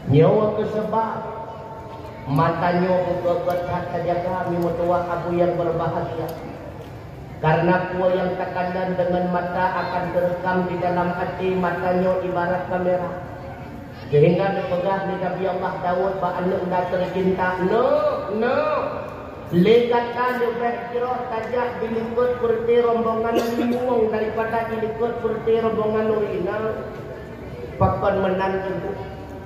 Nyawa kesebab matanya bergetar saja kami mutua abu yang berbahagia. Karena kuah yang terkandang dengan mata akan terekam di dalam hati, matanya ibarat kamera. Sehingga dipegah di Nabi Allah Daud ba'anu dah tercinta. No. Lekatkan lebih cerah tajak diliput seperti rombongan limung daripada diliput seperti rombongan urinal. Pakon menang itu.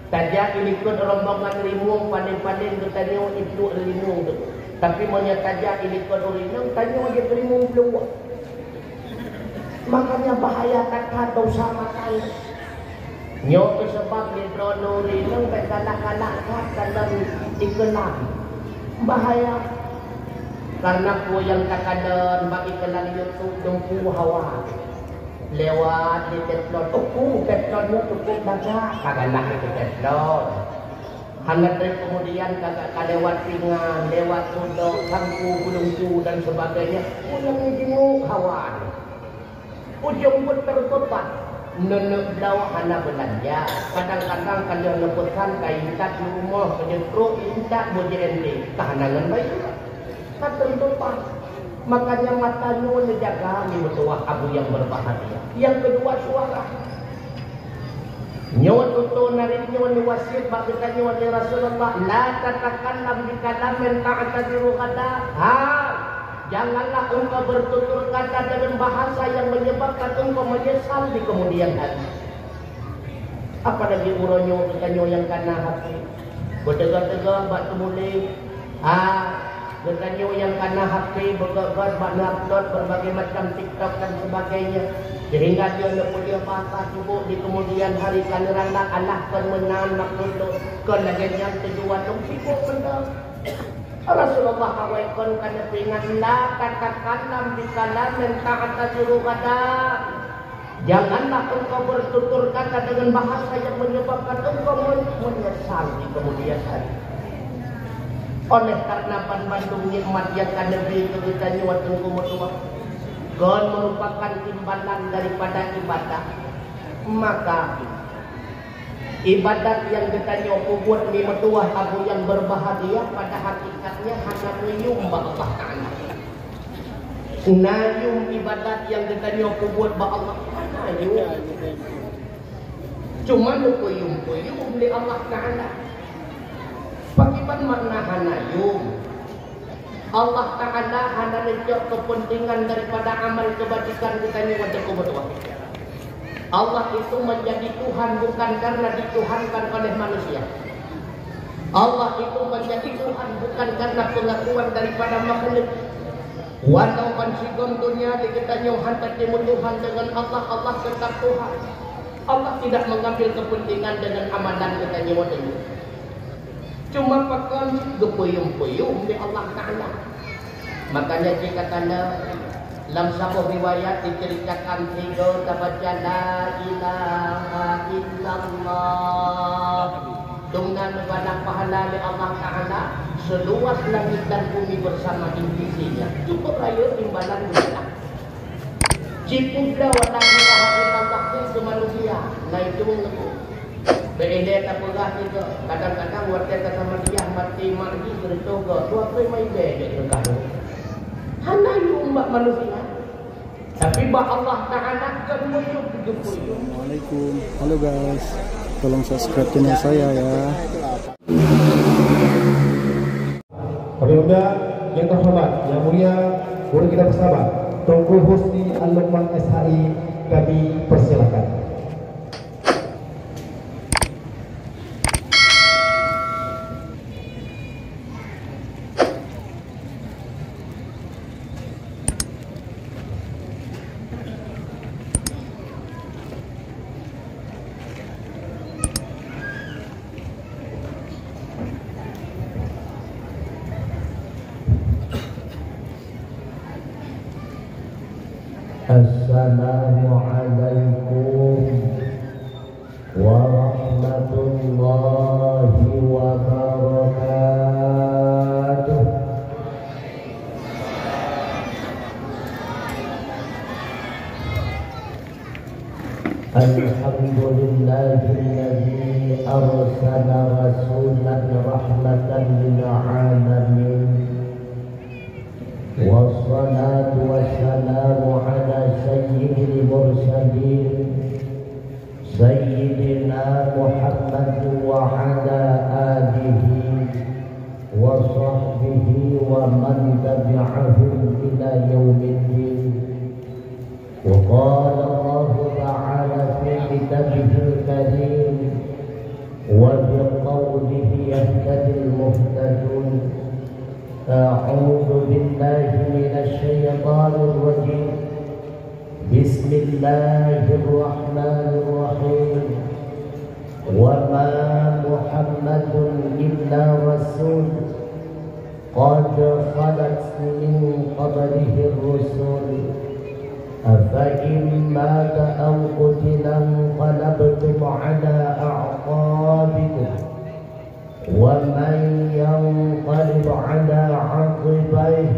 Tajak diliput rombongan limung paling-paling katanya itu limung tu. Tapi menyataja diliput urinal tanya dia limung keluar. Makanya bahaya kata dosa makan. Nyok sebab di dronuri nang kalah-kalah dalam ikelam. Bahaya. Karena ku yang kakadan bagi kelan YouTube dongku hawa. Lewat di tetlon. Tetlonnya cukup daga. Kagalah di tetlon. Hangat dari kemudian kagak lewat pingan, lewat sudok, sangku, gulungku dan sebagainya. Yang jenguk hawa. Ujung pun tertutup. Nenek belau hana belanja. Kadang-kadang kalian lepaskan kain cat di rumah penyetro intak bojendi tahanan baik. Tak tertutup. Makanya matanya menjaga ni betul abu yang berbahagia. Yang kedua suara. Nyawa tutu narik nyawa ni wasit bak bertanya oleh Rasulullah, la tatakallam bi kalamin ta'tadiru qada. Janganlah engkau bertutur kata dengan bahasa yang menyebabkan engkau menyesal di kemudian hari. Apalagi uronyo bertanya yang kana hati. Berdegar-degar bak temuli. Bertanya yang kana hati bergegar bak upload berbagai macam TikTok dan sebagainya. Sehingga dia nak boleh patah tubuh di kemudian hari kaneranda Allah permenan makhluk kelagen yang tujuan dong sibuk benda. Rasulullah kawaikan kana peringat la katakanlam di kalamin ta'tadiru qada. Janganlah engkau bertutur kata dengan bahasa yang menyebabkan engkau menyesal di kemudian hari. Oleh karena Bandung nikmat yang kana beri kita nyawa tunggu mutua. Gon merupakan timbalan daripada ibadah. Maka ibadat yang kita nyoba buat ni metuah abu yang berbahagia pada hakikatnya hanya menyumbang Allah Ta'ala. Nayum ibadat yang kita nyoba buat ba Allah nayum. Cuma nukuyum-kuyum li Allah Ta'ala. Bagaimana makna hanayum? Allah Ta'ala hanya rejak kepentingan daripada amal kebajikan kita ni wajah kebetulan. Allah itu menjadi Tuhan bukan karena dituhankan oleh manusia. Allah itu menjadi Tuhan bukan karena pengakuan daripada makhluk. Walau pansigon dunia diketanya hantar timur Tuhan dengan Allah tetap Tuhan. Allah tidak mengambil kepentingan dengan amalan kita nyawa ini. Cuma pakai gepuyum-puyum di Allah Ta'ala. Makanya jika tanda dalam sebuah riwayat diceritakan tiga baca la ilaha illallah dengan banyak pahala oleh Allah Ta'ala seluas langit dan bumi bersama invisinya. Cukup raya timbalan kita. Cipta wa la ilaha illallah itu manusia. Nah itu mengeku. Beredar tak pernah juga. Kadang-kadang waktu sama dia mati mati bertoga. Dua kali main beda juga. Hanya umat manusia. Tapi bah Allah Ta'ala kan muncul begitu. Assalamualaikum. Halo guys. Tolong subscribe channel saya ya. Pemuda yang terhormat, yang mulia, guru kita bersama, Tunggu Husni Al-Lukman SHI, kami persilakan. Assalamualaikum warahmatullahi wabarakatuh. Alhamdulillahilladzi أرسل رسولا رحمة للعالمين والصلاة والسلام على سيد المرسلين سيدنا محمد وعلى آله وصحبه ومن تبعهم إلى يوم الدين. وقال الله تعالى في كتابه الكريم وبقوله يهتدي المهتدون. أعوذ بالله من الشيطان الرجيم. بسم الله الرحمن الرحيم. وما محمد إلا رسول قد خلت من قبله الرسل أفإن مات أو قتل انقلبتم على أعقابكم ومن ينقلب على عقبيه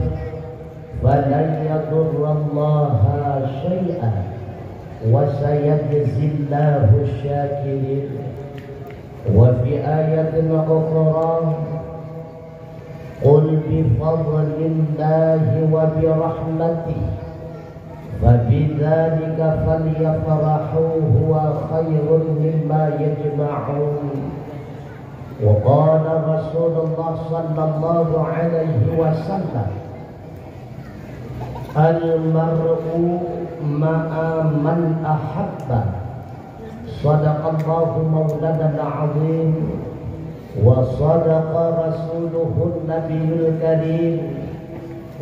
فلن يضر الله شيئا وسيجزي الله الشاكرين. وفي آية أخرى قل بفضل الله وبرحمته فبذلك فليفرحوا هو خير مما يجمعون. وقال رسول الله صلى الله عليه وسلم المرء مع من أحب. صدق الله مولانا العظيم وصدق رسوله النبي الكريم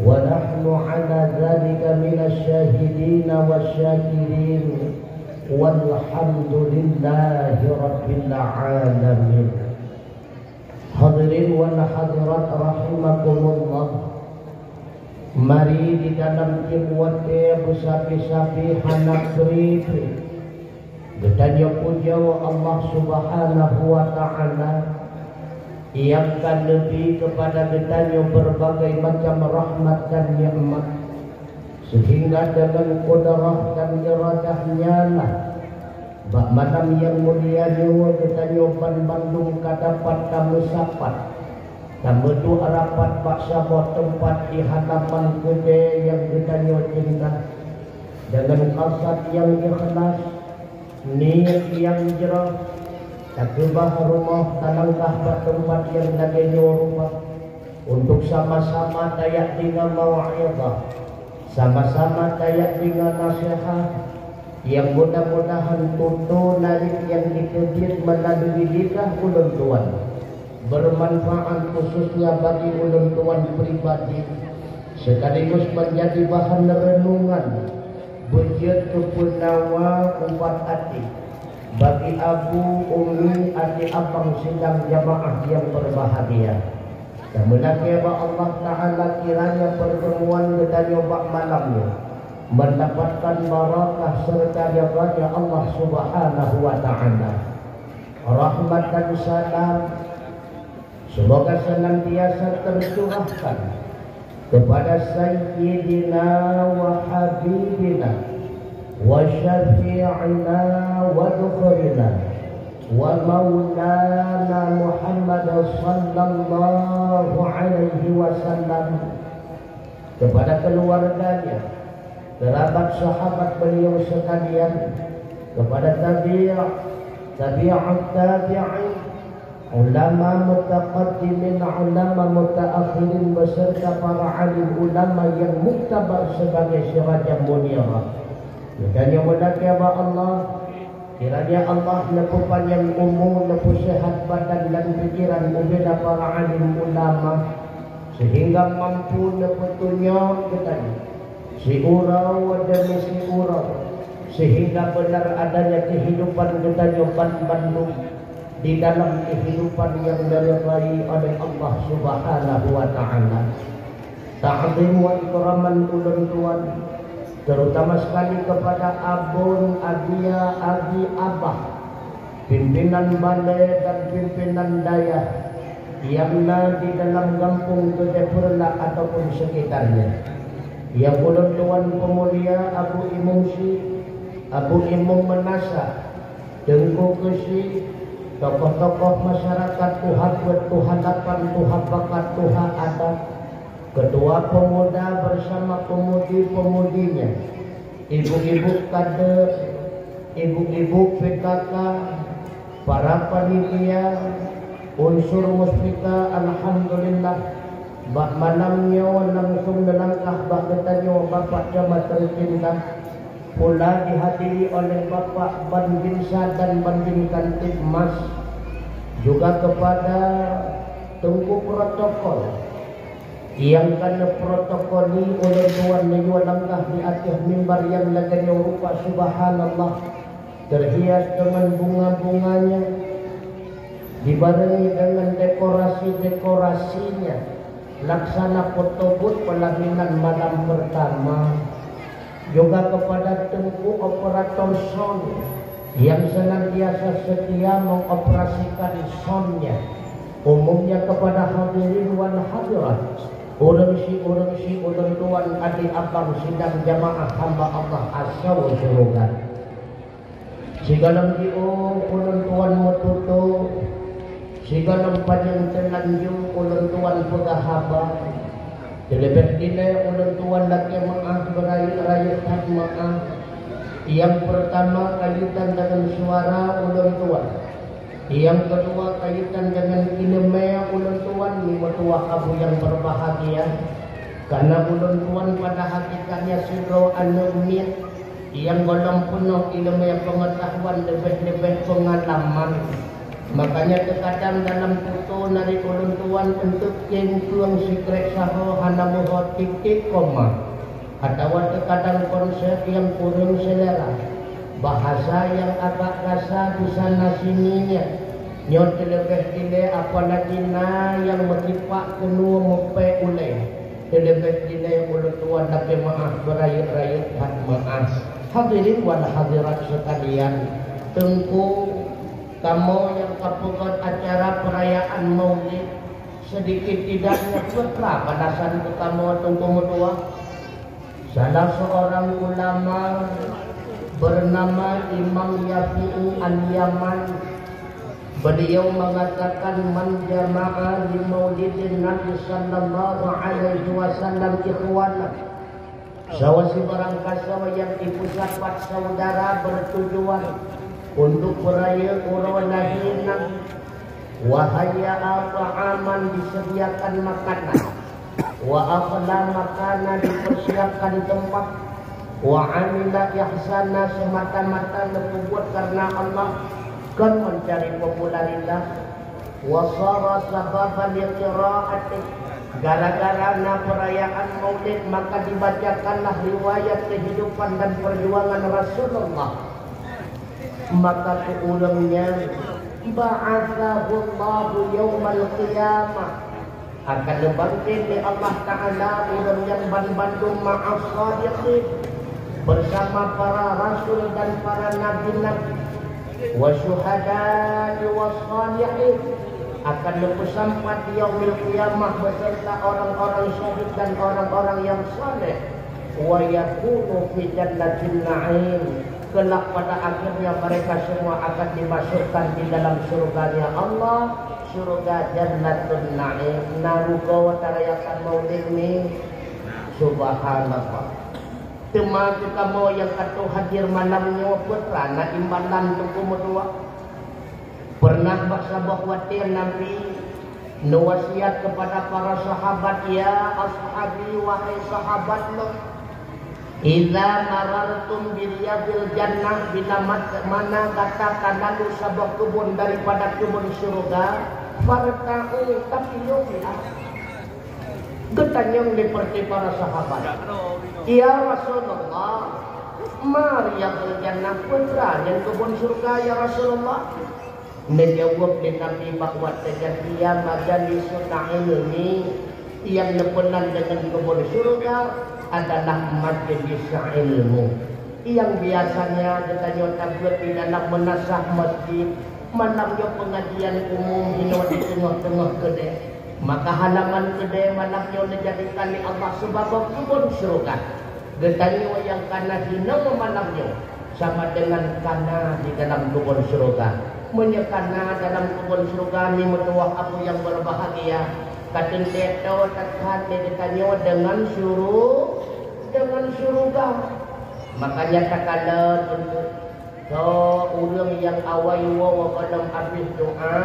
ونحن على ذلك من الشاهدين والشاكرين والحمد لله رب العالمين. Hadirin wal hadirat rahimakumullah. Mari di dalam kibuatnya besapi-sapi hanak beri-beri bertanya puja Allah subhanahu wa ta'ala yang kan lebih kepada bertanya berbagai macam rahmat dan nikmat sehingga dengan kudrah dan iradahnya lah bak malam yang mulia nyawa bertanya Bandung kadapat kamu sapat kamu tu rapat bak sabah tempat di hadapan kedai yang bertanya cinta dengan kasat yang ikhlas niat yang jerah takubah rumah tanangkah bak tempat yang dagingnya rumah untuk sama-sama tayak dengan mau'izah, sama-sama tayak dengan nasihat yang mudah-mudahan tutu narik yang dikebir melalui lidah ulun tuan bermanfaat khususnya bagi ulun tuan pribadi sekaligus menjadi bahan renungan bujut kepunawa ubat hati bagi abu, umi, adik, abang sedang jamaah yang berbahagia. Dan menakibah Allah Ta'ala kiranya pertemuan kita nyoba malamnya mendapatkan barakah serta jabatnya Allah Subhanahu wa Ta'ala. Rahmat dan salam semoga senantiasa tercurahkan kepada Sayyidina wa Habibina wa Syafi'ina wa Dhukrina wa Maulana Muhammad sallallahu alaihi wasallam, kepada keluarganya, kerabat sahabat beliau sekalian, kepada tabi'at tabi'in, ulama mutaqaddimin, ulama mutaakhirin beserta para alim ulama yang muktabar sebagai sirajan munirah. Kiranya mudah-mudahan Allah, kiranya Allah lepu panjang umur, lepu sehat badan dan pikiran membela para alim ulama sehingga mampu lepu tunjuk katanya si urau demi si urau sehingga benar adanya kehidupan katanya Bandung di dalam kehidupan yang diridai oleh Allah Subhanahu wa Ta'ala. Ta'zim wa ikraman ulun tuan, terutama sekali kepada abun, abia, abi, abah, pimpinan balai dan pimpinan daya yang di dalam kampung Gede Perla ataupun sekitarnya. Yang ulun tuan pemulia Abu Imum Si, Abu Imum Menasa, Tengku Kesi, tokoh-tokoh masyarakat Tuhan bertuhanapan Tuhan bakat Tuhan adat, ketua pemuda bersama pemudi-pemudinya, ibu-ibu kader, ibu-ibu PKK, para panitia, unsur muspika, alhamdulillah. Bak malamnya langsung melangkah bak ketanyo Bapak Camat tercinta, pula dihadiri oleh Bapak Banbinsa dan Banbin Kantip Mas, juga kepada tunggu protokol yang karena protokol ini oleh Tuhan menyuah langkah di atas mimbar yang laganya rupa subhanallah terhias dengan bunga-bunganya, dibarengi dengan dekorasi-dekorasinya, laksana photobooth pelaminan malam pertama. Juga kepada Tengku operator sound yang senantiasa setia mengoperasikan soundnya, umumnya kepada hadirin wal hadirat, orang tuan adik abang sidang jamaah hamba Allah asal syurugan. Sigalam diu orang tuan mututu, sigalam panjang telanjung orang tuan pegahaba, terlebih dile orang tuan laki maaf berayat-rayat maaf. Yang pertama kaitan dengan suara orang tuan, yang kedua kaitan dengan ilmu orang tuan ni mertua abu yang berbahagia, karena orang tuan pada hakikatnya siro anumit yang golong penuh ilmu pengetahuan lebih-lebih pengalaman. Makanya terkadang dalam tutur dari orang tuan untuk tuang secret saho hanamuho titik koma, atau terkadang konsep yang kurang selera, bahasa yang agak kasar di sana sininya, nyot lebih dile apalagi na yang bertipak kenua mempe uleh, lebih dile orang tua tapi maaf berayat-rayat hat maaf. Hadirin wal hadirat sekalian, Tengku kamu yang kapukat acara perayaan Maulid sedikit tidaknya putra pada saat itu kamu Tengku Mutua. Salah seorang ulama bernama Imam Yafi'i Al-Yaman, beliau mengatakan man jama'a di maulidin Nabi sallallahu alaihi wasallam ikhwana, sawasi barang kasawa yang dipusat saudara bertujuan untuk beraya urun lahirna, wahaya ta'aman disediakan makanan, wa akhla makanan dipersiapkan tempat, wa amila ihsana semata-mata berbuat karena Allah kan mencari popularitas, wa sara sababan liqira'ati, gara-gara perayaan Maulid maka dibacakanlah riwayat kehidupan dan perjuangan Rasulullah. Maka keulangnya ba'athahu Allahu yaumal qiyamah, akan dibangkit di Allah Ta'ala ulang yang bandung ma'as sadiqin, bersama para rasul dan para nabi-nabi, wa syuhada'i wa salihin, akan bersampat di yaumil qiyamah beserta orang-orang syahid dan orang-orang yang saleh, wa yakunu fi jannatin na'im, kelak pada akhirnya mereka semua akan dimasukkan di dalam surganya Allah, surga Jannatun Na'im. Naruga wa tarayakan maulid ni subhanallah. Tema kamu yang kata hadir malamnya putra na imbalan Tengku Mutua. Pernah bersabah khawatir Nabi nuwasiat kepada para sahabat, ya ashabi wahai sahabat lo, idza marartum bil yadil jannah, bila mana katakan lalu sabah kebun daripada kebun surga, farta'u tafiluha. Getanyong seperti para sahabat, ya Rasulullah, mariyadil jannah putra dan kebun surga ya Rasulullah. Menjawab di Nabi bahwa terjadinya majalisun ilmi yang lepenan dengan kebun surga adalah majelis ilmu yang biasanya ditanya tablet di dalam menasah masjid, malamnya pengajian umum di tengah-tengah kedai, maka halaman kedai malamnya dijadikan oleh Allah sebagai kebun surga. Ditanya yang kana hina malamnya sama dengan kana di dalam kebun surga. menyekana dalam kebun surga ni metuah aku yang berbahagia. Katin teto takkan ditanya dengan surga. Makanya takala so orang yang awai wa dalam habis doa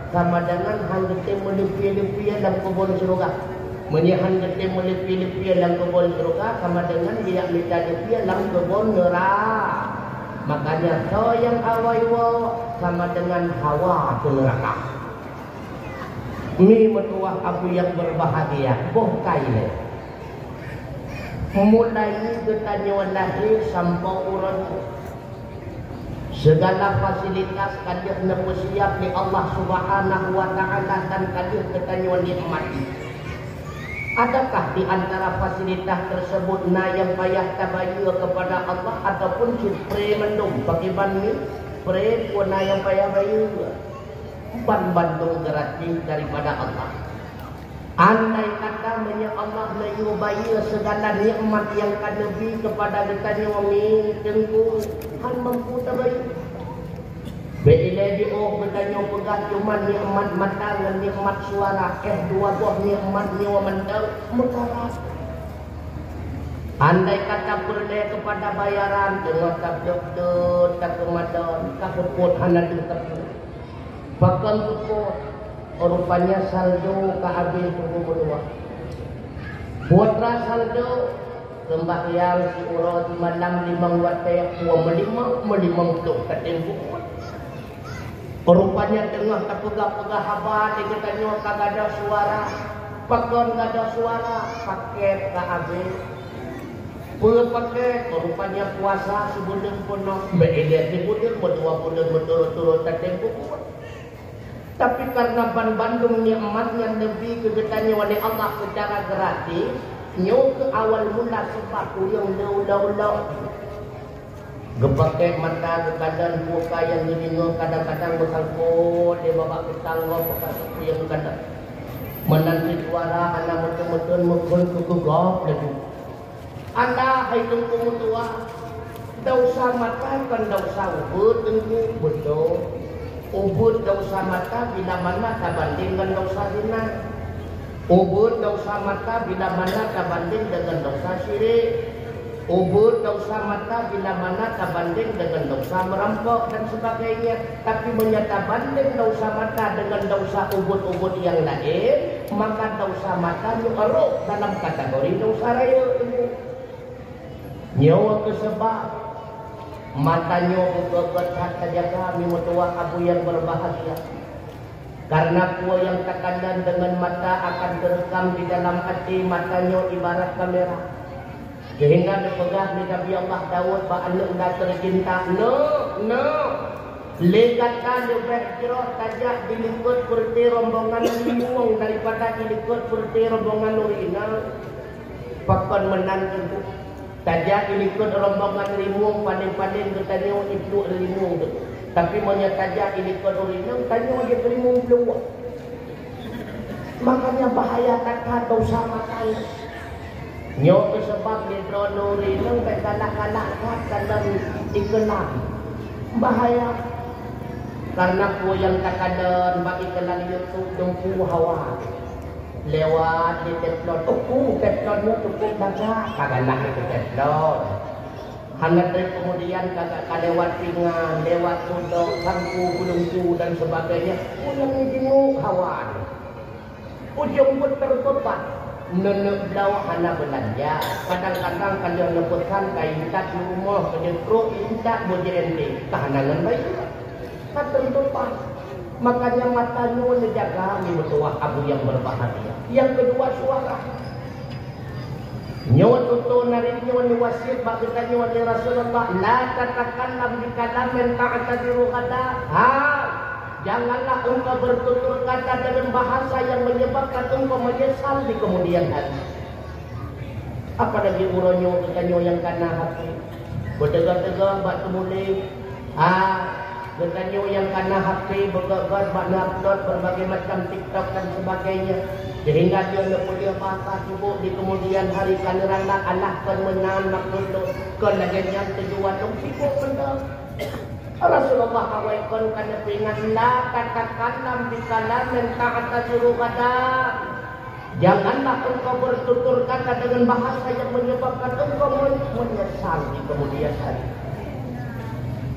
sama dengan hang gete melepi-lepi dalam kebun surga. Menyahan gete melepi-lepi dalam kebun surga sama dengan dia minta lepi dalam kebun neraka. Makanya so yang awai wa sama dengan hawa ke neraka. Mi metuah aku yang berbahagia. Bohkai le. Mulai ketanya lahir sampai urang segala fasilitas kadir siap di Allah Subhanahu wa taala dan kadir ketanya nikmat. Adakah di antara fasilitas tersebut yang payah tabayur kepada Allah ataupun pre mendung bagaimana ni pre pun yang payah bayar bandung gratis daripada Allah. Andai kata Allah menyubai segala nikmat yang kan lebih kepada kita wami tengku han mampu tabai. Bila dia bertanya pegah cuma nikmat mata dan nikmat suara dua buah nikmat nyawa mental mekara. Andai kata perlu kepada bayaran dengan tak doktor tak kemadon tak keput hana tetap. Bahkan keput rupanya saldo kehabis tunggu berdua. Putra saldo sembahyang si uro di malam 5 wataya kuah melimang untuk ketempuh. Rupanya tengah terpegah-pegah haba dia katanya kagak ada suara. Pakon kagak ada suara, paket kehabis. Paket rupanya puasa sebulan penuh. Beredar di bulan berdua bulan betul-betul ketempuh. Tapi karena Bandung nikmat yang lebih kegetanya oleh Allah secara gratis, nyo ke awal mula sebab yang lau. Gepakai mata keadaan buka yang diningo kadang-kadang bersalput dia bawa ketangga pakai seperti yang kadang menanti suara anak betul-betul mukul kegugap lagi. Anda hai tunggu mutua, dausa mata kan dausa ubud tunggu betul. Ubud dausa mata bila mana kabanding dengan dausa zina. Ubud dausa mata bila mana kabanding dengan dausa syirik. Ubud dausa mata bila mana kabanding dengan dausa merampok dan sebagainya. Tapi menyata banding dausa mata dengan dausa ubud-ubud yang lain, maka dausa mata nyuruh dalam kategori dausa raya. Nyawa kesebab matanya berkat saja kami mutua abu yang berbahagia. Karena kuah yang terkandang dengan mata akan terekam di dalam hati matanya ibarat kamera. Sehingga dipegah di Nabi Allah Daud ba'aluk dah tercinta. No. Lekatan lebih cerah tajak diliput seperti rombongan limung daripada diliput seperti rombongan urinal. Pakan menantu tajak diliput rombongan limung paling-paling ketanya itu limung tu. Tapi menyataja diliput urinal tanya dia limung keluar. Makanya bahaya kata dosa makan. Nyo sebab di dronori nang kalah-kalah dalam dikelam. Bahaya. Karena ku yang kakadan bagi kelan YouTube dumpu hawa. Lewat di teplon. Teplonnya cukup daga. Kagalah itu teplon. Hangat dari kemudian kagak lewat pingan, lewat sudok, sangku, gulungku dan sebagainya. Ulang jenguk hawa. Ujung pun terbebat. Nenek belau hana belanja. Kadang-kadang kalian lepaskan kain cat di rumah, kalian pro intak bojende, kehanangan baik. Tak tertutup. Makanya matanya menjaga mimutuah abu yang berbahagia. Yang kedua suara. Nyawa tutu narik nyawa ni wasit bak bertanya oleh Rasulullah, la tatakallam bi kalamin ta'tadiru qada. Janganlah engkau bertutur kata dengan bahasa yang menyebabkan engkau menyesal di kemudian hari. Apalagi uronyo bertanya yang kana hati. Bertegar-tegar bak temuli. Bertanya yang kana hati bergegas bak upload berbagai macam TikTok dan sebagainya. Sehingga dia nak boleh patah sibuk di kemudian hari kerana Allah permenang maksud kelagayan tujuan sibuk benda. Rasulullah awaikan kana pingan la katakanlam bi kalamin ta'tazuru qadam. Janganlah engkau bertutur kata dengan bahasa yang menyebabkan engkau menyesal di kemudian hari.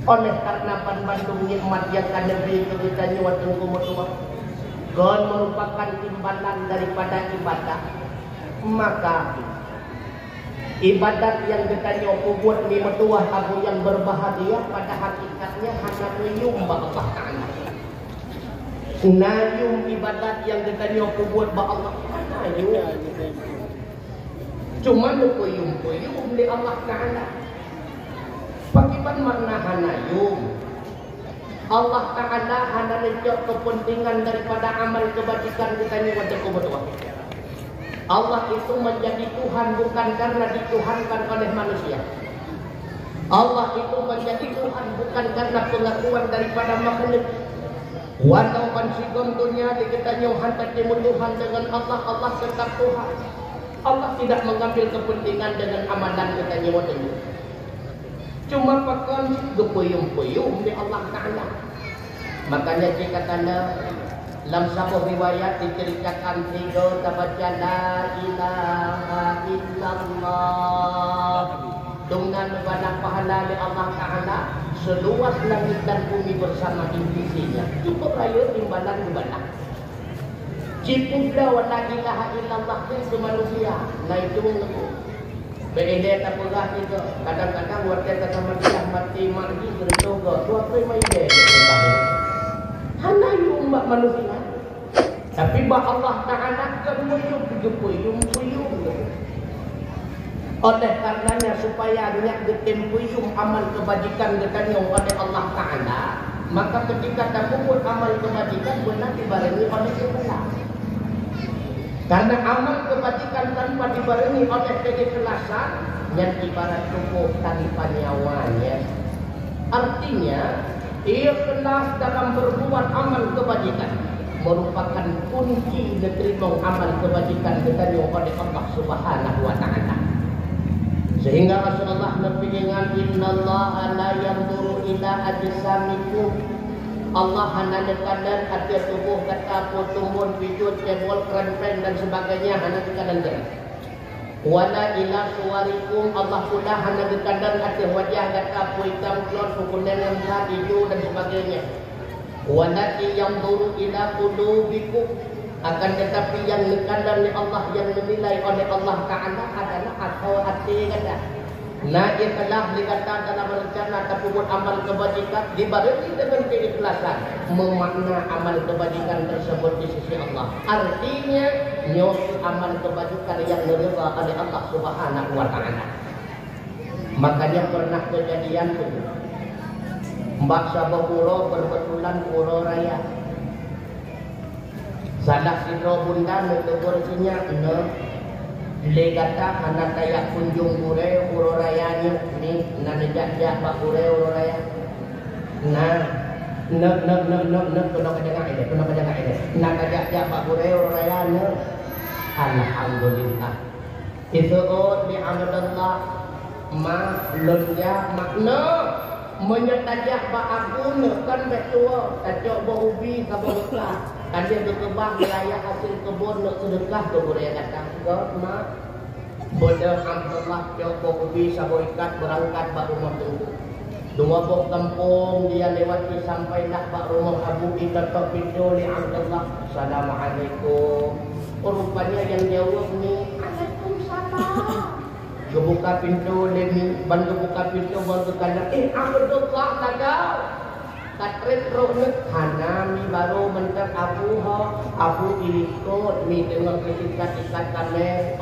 Oleh karena Bandung nikmat yang kana beri kita nyawa tengku mutua, gon merupakan timbalan daripada ibadah. Maka ibadat yang kita nyoba buat ni mutua abu yang berbahagia pada hakikatnya hanya menyembah Allah Taala. Nayum ibadat yang kita nyoba buat ba Allah nayum. Cuma nukuyum di Allah Taala. Bagaimana makna hanayum? Allah Taala hanya menjawab kepentingan daripada amal kebajikan kita ni wajib berdoa. Allah itu menjadi Tuhan bukan karena dituhankan oleh manusia. Allah itu menjadi Tuhan bukan karena pengakuan daripada makhluk. Walau pansigon dunia diketanya hantar timur Tuhan dengan Allah, Allah tetap Tuhan. Allah tidak mengambil kepentingan dengan amalan kita nyawa dulu. Cuma pakai gepuyung-puyung di Allah Ta'ala. Makanya jika tanda dalam sebuah riwayat diceritakan tiga baca la ilaha illallah dengan banyak pahala oleh Allah Ta'ala seluas langit dan bumi bersama divisinya. Cukup raya timbalan di banyak. Cipta wa la ilaha illallah itu manusia. Nah itu mengeku. Beide tak pegah itu. Kadang-kadang waktu kata mati mati berdoa. Dua prima ide. Hanya umat manusia. Tapi bah Allah Ta'ala kemuyung oleh karenanya supaya banyak getempuyung amal kebajikan getanyong oleh Allah Ta'ala, maka ketika terkumpul amal kebajikan benar dibarengi oleh ikhlas. Karena amal kebajikan tanpa dibarengi oleh keikhlasan yang ibarat tubuh tanpa nyawanya. Artinya ikhlas dalam berbuat amal kebajikan merupakan kunci diterima amal kebajikan getanyong oleh Allah Subhanahu wa Ta'ala. Sehingga Rasulullah berpingan innallaha la yanzuru ila ajsamikum. Allah hanya kadang hati tubuh kata tumbuh wujud cebol keren dan sebagainya hanya kadang gerak. Wala ila suwarikum. Allah pula hanya kadang hati wajah kata hitam klot kukunen yang hijau dan sebagainya. Wala yanzuru ila qulubikum. Akan tetapi yang dikandang oleh Allah yang menilai oleh Allah Ta'ala adalah akal hati kata. Nah ikhlas dikata dalam rencana tapi buat amal kebajikan dibarengi dengan keikhlasan memakna amal kebajikan tersebut di sisi Allah. Artinya nyos amal kebajikan yang diridha oleh Allah Subhanahu wa Ta'ala. Makanya pernah kejadian itu Mbak Sabah Puro berbetulan Puro Raya. Salah sidro bunda netegur sinyak legata anak tayak kunjung pure uro rayanya ni nanejak pak pure uro raya kena kejangan ini nanejak pak pure uro rayanya alhamdulillah itu di amadallah ma lonja makna menyetajak pak agun kan betua tajak ubi kabah dia berkembang wilayah hasil kebun nak sedekah ke budaya kata God mak bodoh alhamdulillah joko ubi sabo ikat berangkat bak rumah tunggu dua bok kampung dia lewati sampai nak bak rumah abu ikat tok pintu li alhamdulillah assalamualaikum. Rupanya yang jawab ni waalaikumsalam. Gebuka pintu lemi ban gebuka pintu ban kekandang alhamdulillah tagaw katret rohnek hanami baru mentak abu ilikot mi dengan ikat kame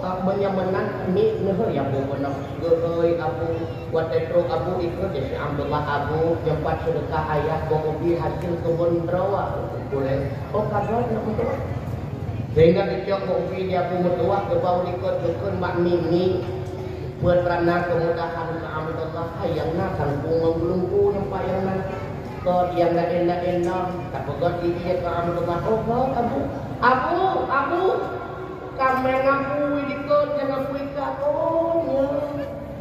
tak menyamenan mi noh ya bu benar gehoi abu watetro abu ikut jadi alhamdulillah abu jempat sedekah ayah bobi hasil kebun rawa boleh kabar nak betul sehingga dicok bobi dia abu mertua ke bau ikut dukun mak mimi buat rana kemudahan alhamdulillah yang nak kampung menggulungku nampak yang nak kau yang nak enak tak pegat dia ke alhamdulillah abu kami ngaku ikut jangan ikat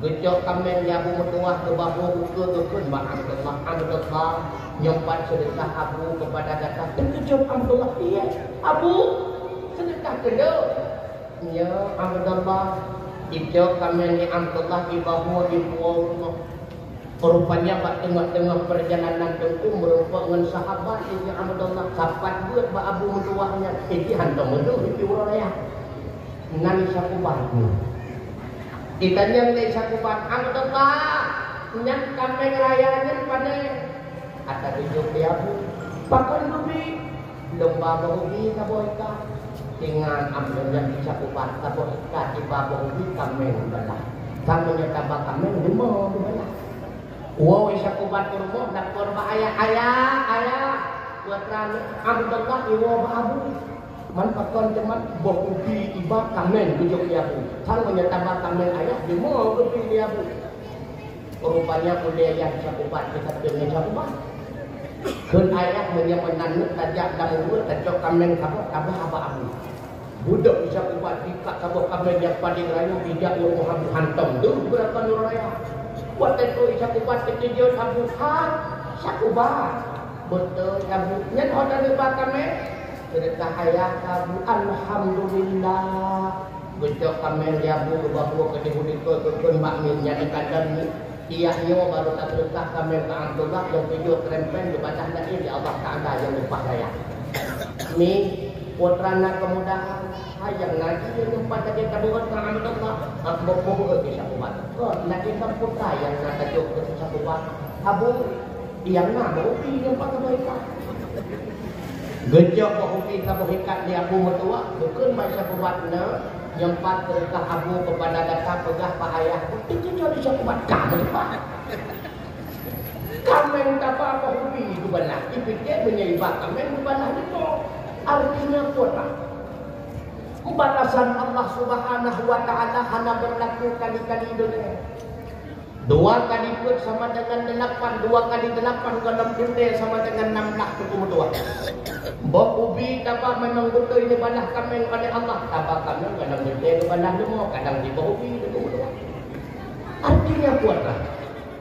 Gejok kamen ya abu metuah ke bahu buka ke Abdullah nyempat sedekah abu kepada datang. Gejok Abdullah iya. Abu sedekah kena. Ya Abdullah gejok kamen ya Abdullah di bahu di pulau. Rupanya pak tengah-tengah perjalanan tengku merupakan dengan sahabat ini Abdullah sahabat buat pak abu metuahnya. Ini hantam itu di pulau raya. Nani sakubat. Ditanya oleh sakubat Abdullah nyak kambing rayanya pada ada hidup dia pun pakai lebih domba bohongi kaboika dengan Abdullah di sakubat kaboika di babohongi kambing belah kambingnya tambah kambing lima belah wow sakubat kurma nak kurma ayah buat rani Abdullah iwo babu man pakon teman bokupi iba kamen bujuk dia pun sang menyatakan kamen ayah di mau bokupi dia pun rupanya boleh yang sakubat kita dengan sakubat kun ayah menyampaikan tajak dalam mulut tajak kamen kabut kabah apa abu budak sakubat dikak kabut kamen yang paling raya tidak yang Muhammad hantam tu berapa nur raya buat itu sakubat ketidion abu sakubat betul abu nyen hoda lupa kamen sedekah ayah kamu alhamdulillah gejok kami dia bu bawa ke dihuni ke makminnya di kandang ni iya baru tak sedekah kami ke Abdullah yang video krempen di batas lagi di Allah Taala yang lupa saya ni putra nak kemudahan hayang lagi yang lupa tadi tabuhan ke Abdullah bawa ke sahabat lagi kan putra yang nak tajuk ke sahabat abu yang nak bawa yang pakai baiklah gejok bahupi kabuhikat dia abu mertua bukan masa buatnya yang pat berkah abu kepada data pegah pak ayah itu jadi sahabat kamu pak kamen apa bahupi itu benar dipikir menyeibat kamen benar itu artinya apa balasan Allah Subhanahu wa taala hanya berlaku kali-kali dunia. 2 kali pun sama dengan 8, 2 kali 8 dalam dunia sama dengan 16 kemudian. Bok ubi dapat memang betul ini balah kami oleh Allah. Dapat kami kadang dunia kebalah semua, kadang di bok ubi kemudian. Artinya kuatlah.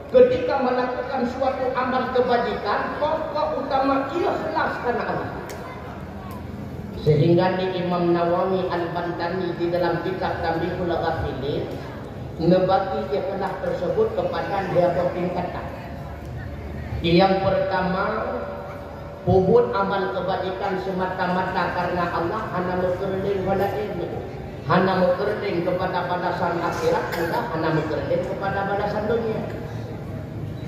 Ketika melakukan suatu amal kebajikan, pokok utama ikhlas karena Allah. Sehingga di Imam Nawawi Al-Bantani di dalam kitab Tambihul Ghafilin ngebagi ikhlas tersebut kepada beberapa tingkatan. Yang pertama, hubud amal kebajikan semata-mata karena Allah hana mukerling pada ini, hana mukerling kepada balasan akhirat, hana mukerling kepada balasan dunia.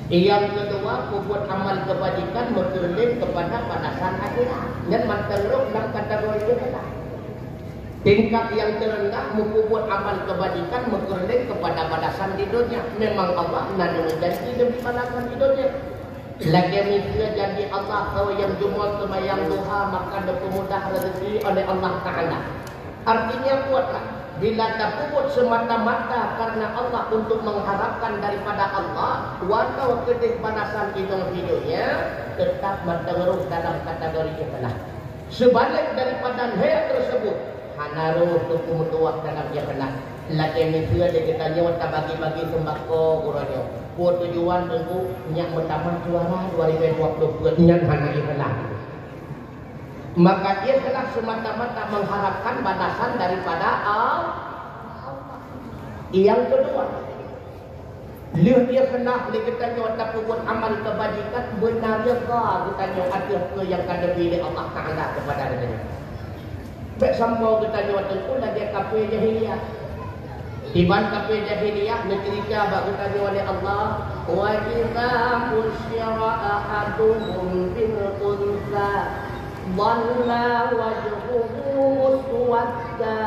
Yang kedua, hubud amal kebajikan mukerling kepada balasan akhirat. Dan manteluk dalam kategori kita. Tingkat yang terendah membuat amal kebajikan mengerling kepada balasan di dunia. Memang Allah nak menjanji demi balasan di dunia. Lagi misalnya janji Allah kalau yang jumlah semayang duha maka dipermudah rezeki oleh Allah Taala. Artinya buatlah bila tak puput semata-mata karena Allah untuk mengharapkan daripada Allah walau kedih balasan di dunia tetap mendengar dalam kategori kita. Sebalik daripada hal tersebut hanaruh tuku mutuah dalam dia kena lagi misalnya dia kita nyawa tak bagi-bagi sembako kurangnya buat tujuan tunggu yang bertambah suara 2020 yang hana ikhlas maka dia telah semata-mata mengharapkan balasan daripada Allah. Yang kedua dia kena kita nyawa tak buat amal kebajikan benarnya kita nyawa ada ke yang kada pilih Allah Ta'ala kepada dia. Baik sampai kita nyawa tentu lagi kafir jahiliyah. Iban kafir jahiliyah negeri Kaabah kita nyawa oleh Allah. Wa idza busyira ahaduhum bil unsa dhalla wajhuhu muswadda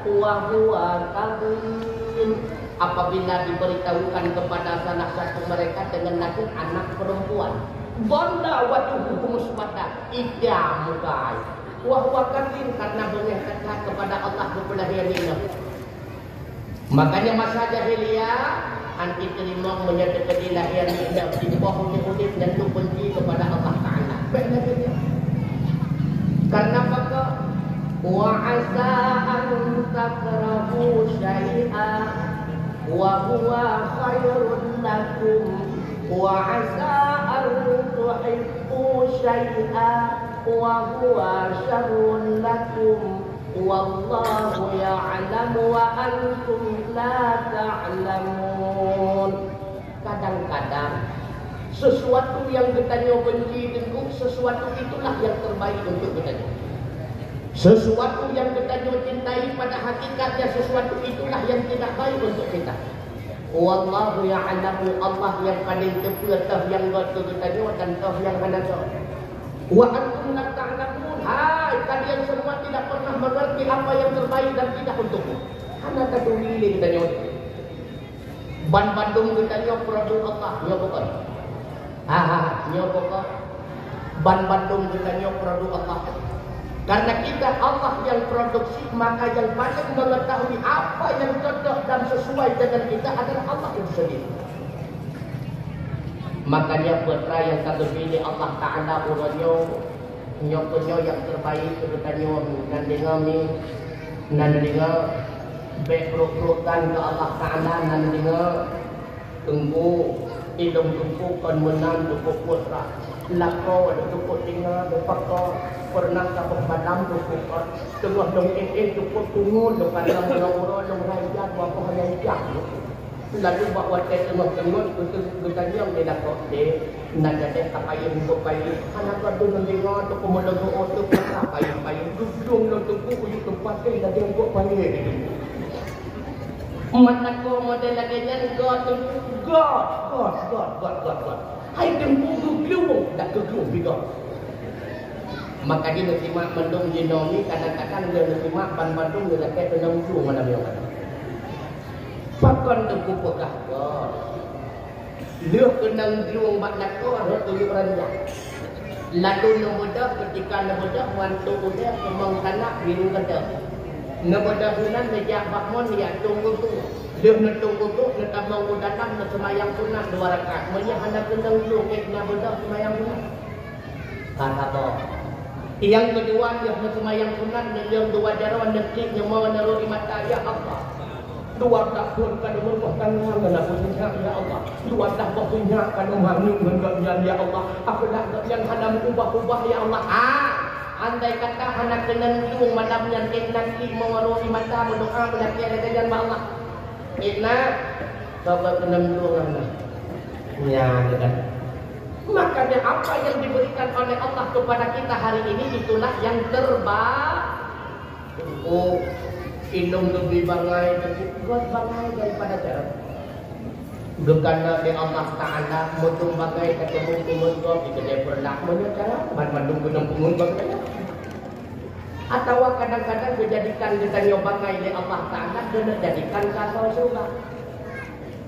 wa huwa kadhim. Apabila diberitahukan kepada salah satu mereka dengan lahir anak perempuan, dhalla wajhuhu muswadda, idam mukai. Wahwa katin karena berkata kepada Allah kepada yaminah. Makanya masa jahiliyah anti terima menyatakan lahir yaminah di bawah udip dan tu benci kepada Allah Taala. Baiklah karena maka wa asa an takrahu syai'a wa huwa khairun lakum wa 'asa an tuhibbu syai'an wa huwa syarrun lakum wallahu ya'lamu wa antum la ta'lamun. Kadang-kadang sesuatu yang kita benci dengan sesuatu itulah yang terbaik untuk kita. Sesuatu yang kita cintai pada hakikatnya sesuatu itulah yang tidak baik untuk kita. Wallahu ya'lamu, Allah yang paling tepat tahu yang buat kita dan tahu yang mana tahu. Wa antum la ta'lamun. Hai, kalian semua tidak pernah mengerti apa yang terbaik dan tidak untukmu. Karena keduli kita nyot. Ban Bandung kita nyot produk Allah, nyot bukan. Nyot bukan. Ban Bandung kita nyot produk Allah. Karena kita Allah yang produksi, maka yang paling mengetahui apa yang cocok dan sesuai dengan kita adalah Allah itu sendiri. Makanya putra yang kata pilih Allah Ta'ala uranyo nyokonyo yang terbaik kebetanyo nandenga bekruk-krukan ke Allah Ta'ala nandenga tunggu ilung tunggu kon menang tunggu putra lako ada tunggu tinggal depako pernah kapok badam tunggu kot tengah dong tunggu tunggu depan lampu-lampu dong rakyat bapak hanya ijak lalu bawa tengok bertanya dia kok deh nak jadi apa yang untuk payu anak tu nanti ngau tu pemulang tu apa payu dudung lo tu kuyu tempat dia dah kok payu mata ko model lagi jan God. Hai tempu guglu dak guglu bigo maka dia nak simak mendung jinomi kadang-kadang dia nak simak ban-bandung dia nak kayak tenang tu mana dia pakon tu pukah dia kenang juang bak nakor tu beranjak lalu nomoda ketika nomoda wantu udah kemang tanak biru kada nomoda sunan sejak bakmon dia tunggu tu dia nak tunggu tu nak tamang udatam nak semayang sunat 2 rakaat menyah hendak kenang juang kena boda semayang sunat kata boh yang kedua dia nak semayang sunat dia 2 jarawan nekik nyawa naruri mata ya Allah 2 tahun kan merupakan mana punya ya Allah 2 tahun punya kan mangning dengan ya Allah aku dah yang hadam ubah-ubah ya Allah andai kata anak kenan yung madam yang nanti mengarungi mata berdoa berdoa dengan Allah ina coba kenan yung ya dekat makanya apa yang diberikan oleh Allah kepada kita hari ini itulah yang terbaik. Ilung lebih bangai buat bangai daripada jarak. Gekana di Allah Ta'ala mutung bangai ketemu kumun kau itu dia pernah menyecara bandung gunung kumun bangai. Atau kadang-kadang dijadikan ditanya bangai di Allah Ta'ala dan dijadikan kasau surga.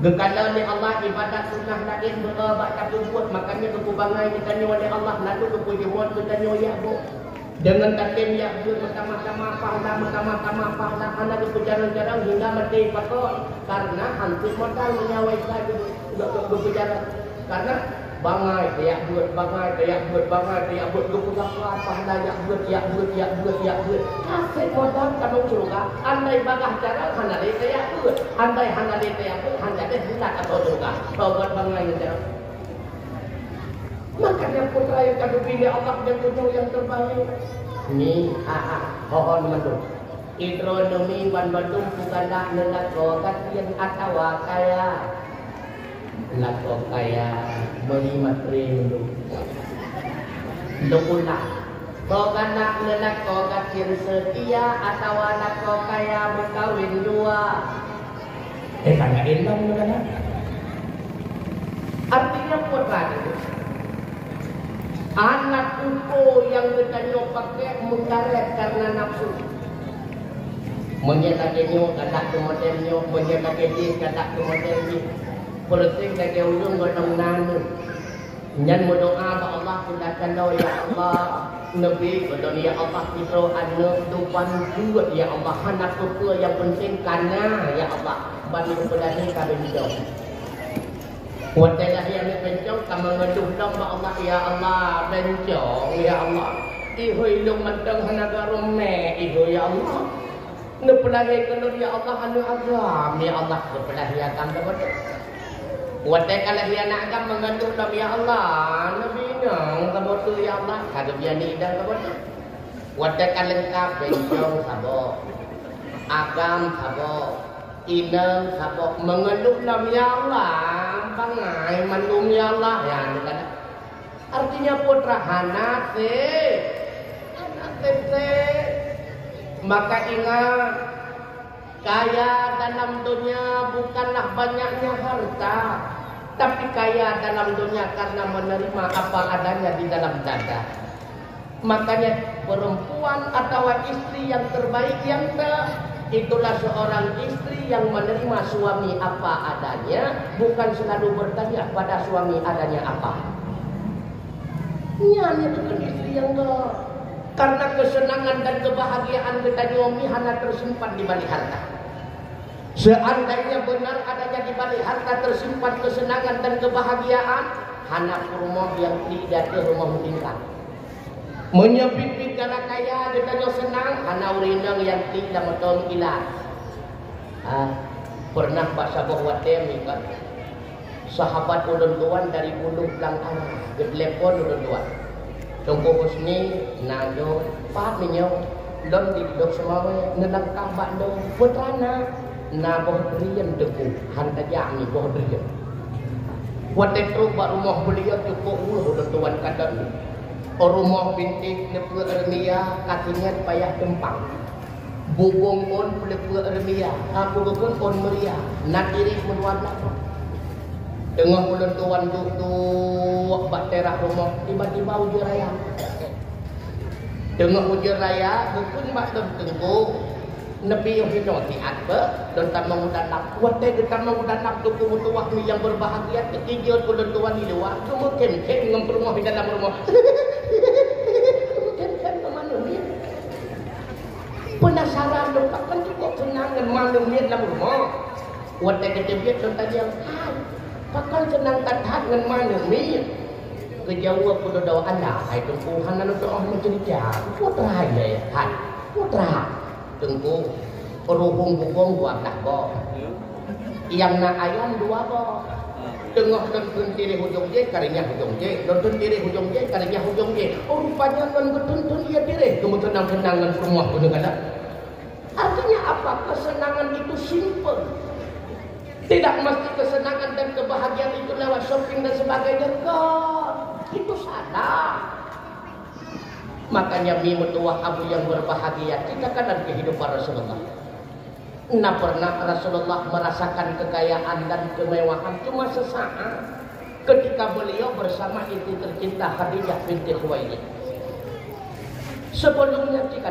Gekana di Allah ibadat sunnah lain berobat tapi buat makanya kepu bangai ditanya oleh Allah lalu kepu dibuat ditanya ya bu. Dengan takim yang bersama-sama pahala anak berjalan-jalan hingga mati patut karena hampir modal menyawai saja berjalan karena bangai dia buat keputusan pahala yang buat kasih modal kamu surga andai bagah cara handale dia buat andai handale dia buat handale bulat atau surga buat bangai jalan. Makanya putra yang kami pilih Allah yang punya yang terbaik. Ni pohon madu. Hidronomi ban Bandung bukan nak nelako kasian atau kaya. Lako kaya beri materi dulu. Dokulah. Bukan nak nelako kasian setia atau lako kaya berkawin 2. Tanya ilmu mana? Artinya putra itu. Anak upo yang bertanya pakai mengkaret karena nafsu. Menyatakannya kata kemodelnya, menyatakan kata kemodelnya. Perting lagi ujung godong nanu. Nyan berdoa ke Allah sudah kandau ya Allah. Nabi godong ya Allah kita anak tuan juga ya Allah. Anak upo yang penting karena ya Allah. Bagi kepada ni kami hidup. Wadalah yang bencong kamu ngeduh dong Allah ya Allah bencong ya Allah ihu ilung menteng hanaga rome ihu ya Allah Nepelahi kalau ya Allah anu agam ya Allah nepelahi agam betul. Watai kalau dia nak agam mengandung dalam ya Allah nabi nang betul ya Allah kalau dia ni dah betul. Watai kalau lengkap bencong sabo agam sabo inang sabo mengandung dalam ya Allah bangai mandung ya Allah ya ni kan. Artinya putra anak maka ingat kaya dalam dunia bukanlah banyaknya harta, tapi kaya dalam dunia karena menerima apa adanya di dalam dada. Makanya perempuan atau istri yang terbaik yang itulah seorang istri yang menerima suami apa adanya, bukan selalu bertanya pada suami adanya apa. Ini bukan istri yang karena kesenangan dan kebahagiaan kita nyomi hanya tersimpan di balik harta. Seandainya benar adanya di balik harta tersimpan kesenangan dan kebahagiaan, hanya rumah yang tidak ada rumah tingkat. Menyebut cara kaya kita senang, hanya urinang yang tidak betul ilah. Pernah bahasa bahwa kan sahabat ulun tuan dari bulu belangkan ke telepon ulun tuan. Tunggu Husni nado pat minyo dom di dok semawe nenang kabak do putrana na boh drian debu hanta jami boh drian wate tru ba rumah beliau cukup ulun tuan kadan rumah bintik lepu ermia kakinya payah tempang bubung pun lepu ermia aku pun meria nak diri menwarna dengan bulan tuan duduk bak terah rumah tiba-tiba hujur raya. Dengan hujur raya bukan bak tengku nebi yang hidup di adba dan tak mengudanap. Watai kita mengudanap tu kemutuah ni yang berbahagia ketiga bulan tuan di luar. Cuma ken-ken dengan rumah di dalam rumah. Ken-ken ke mana ni? Penasaran dong kan cukup senang dengan mana ni dalam rumah. Watai kita biar contoh dia. Pakai senang tatat dengan mana ni? Kejauhan pun doa anda. Hai tunggu hana doa mencerita. Putra ya, hai putra. Tunggu peruhung-hung buat dah bo. Yang nak ayam dua bo. Tengah dan tiri hujung je, karinya hujung je. Dan tiri hujung je, karinya hujung je. Oh rupanya kan betul-betul ia tiri. Kemudian kenangan semua pun ada. Artinya apa? Kesenangan itu simple. Tidak mesti kesenangan dan kebahagiaan itu lewat shopping dan sebagainya. Itu salah. Makanya mutuah abu yang berbahagia kita kan kehidupan Rasulullah. Nah pernah Rasulullah merasakan kekayaan dan kemewahan cuma sesaat ketika beliau bersama istri tercinta Khadijah binti Khuwailid. Sebelumnya kita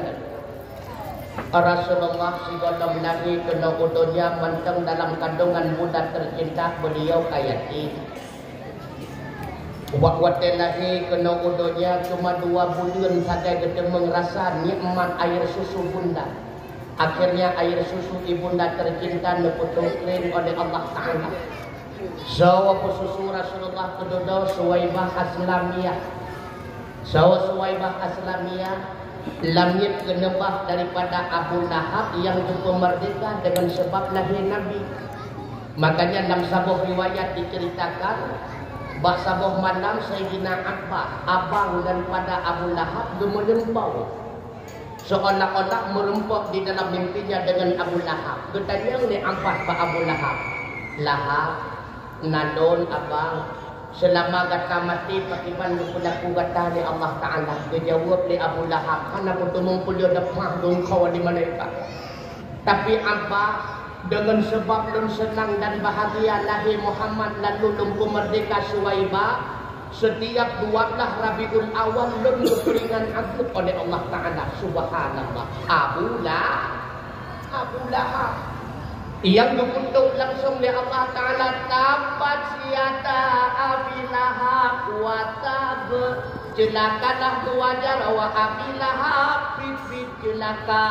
Rasulullah sebelum Nabi kena udonya menteng dalam kandungan budak tercinta beliau kayati. Waktu lahir kena udonya cuma 2 bulan saja kita merasa nikmat air susu bunda. Akhirnya air susu ibunda tercinta diputuskan oleh Allah Taala. Sawa susu Rasulullah kedodo Suwaibah Aslamiyah. Suwaibah Aslamiyah langit genebah daripada Abu Lahab yang juga merdeka dengan sebab lahir Nabi. Makanya dalam sebuah riwayat diceritakan bahawa sebuah malam Sayyidina Abbas abang daripada Abu Lahab melempau seolah-olah merempok di dalam mimpinya dengan Abu Lahab. Bertanya oleh Abbas pak Abu Lahab, Lahab nadon abang selama kata mati pakiban berlaku kata oleh Allah Ta'ala. Dia jawab oleh Abu Lahab karena bertemu dia dapat dong kau di malaikat. Tapi apa dengan sebab dan senang dan bahagia lahir Muhammad lalu lumpuh merdeka Suwaibah setiap 12 Rabiul Awal lalu keperingan agak oleh Allah Ta'ala. Subhanallah. Abu Lahab yang dibentuk langsung oleh Allah Ta'ala tabat siata Abi Lahab wa tab celakalah wajar wa Abi Lahab fit celaka.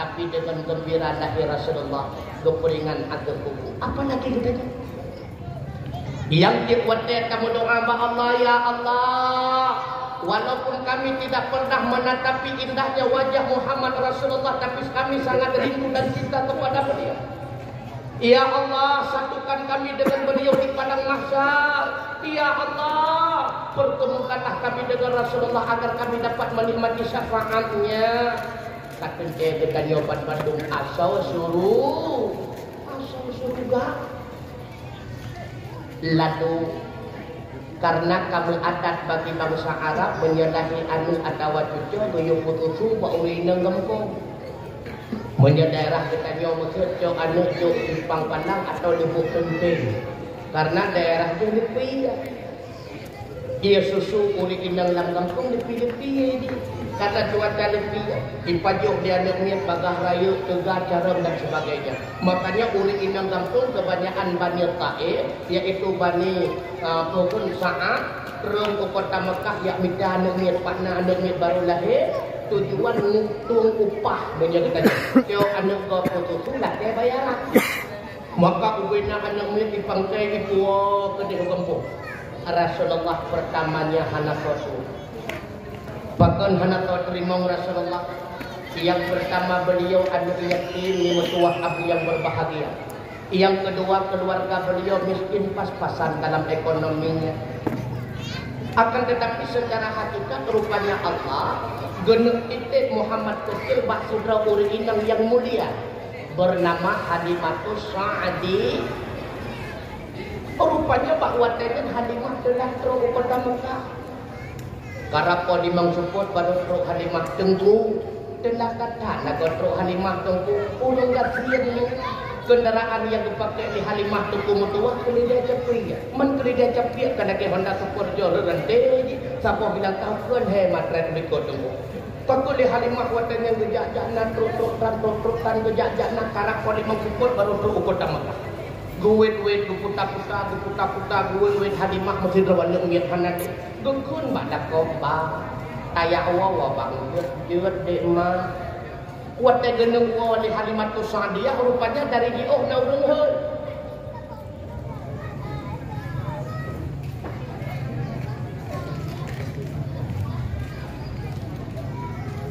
Tapi dengan gembira lahir Rasulullah keperingan agak buku. Apa lagi kita yang dikuatkan kamu doa Allah ya Allah walaupun kami tidak pernah menatapi indahnya wajah Muhammad Rasulullah, tapi kami sangat rindu dan cinta kepada beliau. Ya Allah, satukan kami dengan beliau di padang mahsyar. Ya Allah, pertemukanlah kami dengan Rasulullah agar kami dapat menikmati syafaatnya. Kata dia dengan nyoban Bandung, asal surga. Lalu karena kamu adat bagi bangsa Arab menyadahi anu atau cucu beliau putusu bawa nenggem menyedairah kita nyoba cucu anu juk di Pangpanang atau di Bukenteng karena daerah itu lebih dia susu uli inang langgam lebih ini kata cuaca lebih ipajuk dia nengit bagah rayu tegah carom dan sebagainya. Makanya uli inang langsung kebanyakan Bani Taif yaitu Bani Pukun Sa'ad terus ke kota Mekah yang minta nengit pakna nengit baru lahir tujuan ngitung upah banyak katanya. Kau anak kau putus lah dia bayaran. Maka ubina anak nengit dipangkai di pulau ke di kampung. Rasulullah pertamanya hana Rasul. Bahkan hana tahu terima Rasulullah. Yang pertama beliau anu yatim ni mutuah abu yang berbahagia. Yang kedua keluarga beliau miskin pas-pasan dalam ekonominya. Akan tetapi secara hakikat rupanya Allah genep titik Muhammad kecil bak sudra uri inang yang mulia bernama Halimatus Sa'adi. Rupanya bahwa tenen Halimah telah terus kota Mekah. Karena dimang support baru terus Halimah tengku telah kata nak terus Halimah tengku ulung gatrian ni kendaraan yang dipakai di Halimah tengku mutua kelida cepi ya. Men kelida cepi kana ke Honda support jor rente siapa bilang tahu kan hemat red berikut tengku. Pakul di Halimah watan yang gejak-jakna terus tan gejak-jakna karena dimang support baru terus kota Mekah. Guwet-wet guputa-puta guwet-wet Halimah mesti rawan ngiat hanan gengkun badak kompa taya wawa bang jeut de mah wate geneng wa li Halimah tu Sa'diyah rupanya dari diuh na urang heul.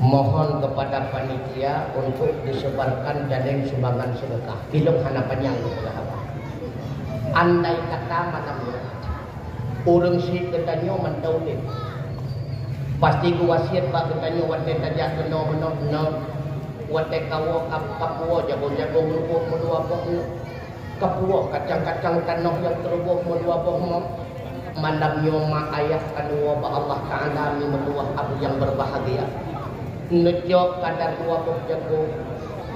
Mohon kepada panitia untuk disebarkan jadeng sumbangan sedekah. Bilung hana panjang sahabat. Andai kata malamnya urang si ketanyo mantaulit pasti ku wasiat pak ketanyo wate tajak keno wate kawo kapuo jago-jago merubuh meluapoh kapuo kacang-kacang tanah yang terubuh meluapoh malamnya ma ayah kanua ba Allah Ta'ala mi meluah abu yang berbahagia nejok kadar luapoh jago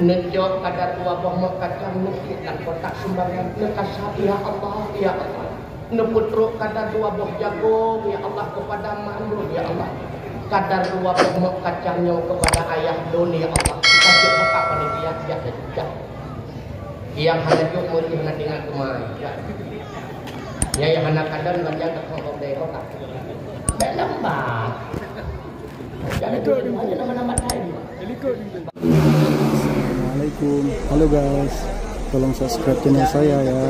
nejok kadar dua bohong kacang nukit dan kotak sumbangan nekasah ya Allah neputruk kadar dua boh jagung ya Allah kepada mandu ya Allah kadar dua bohong kacangnya kepada ayah doni ya Allah kasih buka panitia jaga yang hanya juk mesti hanya dengan kemai ya yang anak kadar lanjang ke kongkong deko kak dalam bah jadi tu hanya nama-nama lain. Assalamualaikum. Halo guys, tolong subscribe channel saya ya.